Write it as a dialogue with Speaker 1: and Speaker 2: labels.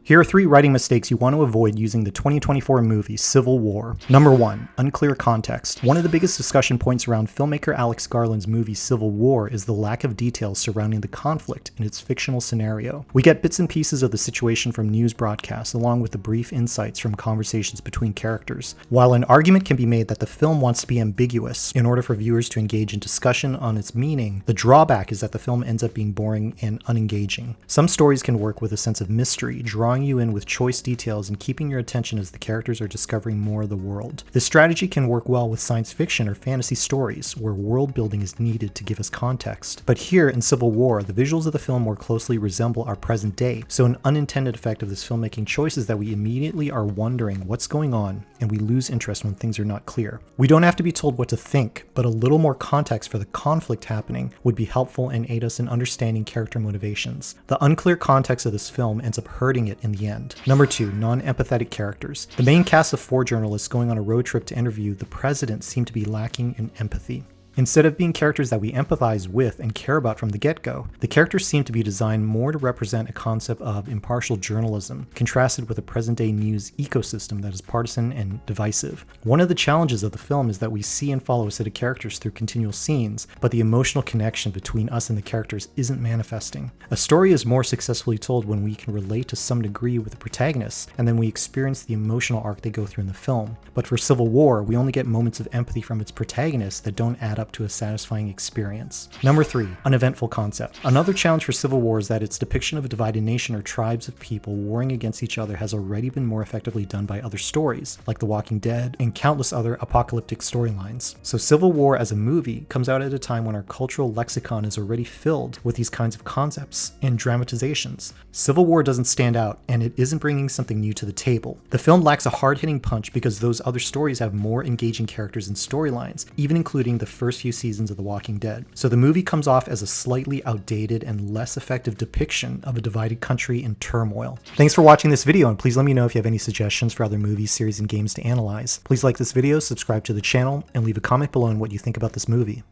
Speaker 1: Here are 3 writing mistakes you want to avoid using the 2024 movie Civil War. Number 1. Unclear context. One of the biggest discussion points around filmmaker Alex Garland's movie Civil War is the lack of details surrounding the conflict in its fictional scenario. We get bits and pieces of the situation from news broadcasts, along with the brief insights from conversations between characters. While an argument can be made that the film wants to be ambiguous in order for viewers to engage in discussion on its meaning, the drawback is that the film ends up being boring and unengaging. Some stories can work with a sense of mystery, drawing you in with choice details and keeping your attention as the characters are discovering more of the world. This strategy can work well with science fiction or fantasy stories, where world building is needed to give us context. But here in Civil War, the visuals of the film more closely resemble our present day, so an unintended effect of this filmmaking choice is that we immediately are wondering what's going on, and we lose interest when things are not clear. We don't have to be told what to think, but a little more context for the conflict happening would be helpful and aid us in understanding character motivations. The unclear context of this film ends up hurting it in the end. Number 2, non-empathetic characters. The main cast of 4 journalists going on a road trip to interview the president seem to be lacking in empathy. Instead of being characters that we empathize with and care about from the get-go, the characters seem to be designed more to represent a concept of impartial journalism, contrasted with a present-day news ecosystem that is partisan and divisive. One of the challenges of the film is that we see and follow a set of characters through continual scenes, but the emotional connection between us and the characters isn't manifesting. A story is more successfully told when we can relate to some degree with the protagonists, and then we experience the emotional arc they go through in the film. But for Civil War, we only get moments of empathy from its protagonists that don't add up to a satisfying experience. Number 3, uneventful concept. Another challenge for Civil War is that its depiction of a divided nation or tribes of people warring against each other has already been more effectively done by other stories, like The Walking Dead and countless other apocalyptic storylines. So Civil War as a movie comes out at a time when our cultural lexicon is already filled with these kinds of concepts and dramatizations. Civil War doesn't stand out, and it isn't bringing something new to the table. The film lacks a hard-hitting punch because those other stories have more engaging characters and storylines, even including the first few seasons of The Walking Dead. So the movie comes off as a slightly outdated and less effective depiction of a divided country in turmoil. Thanks for watching this video, and please let me know if you have any suggestions for other movies, series, and games to analyze. Please like this video, subscribe to the channel, and leave a comment below on what you think about this movie.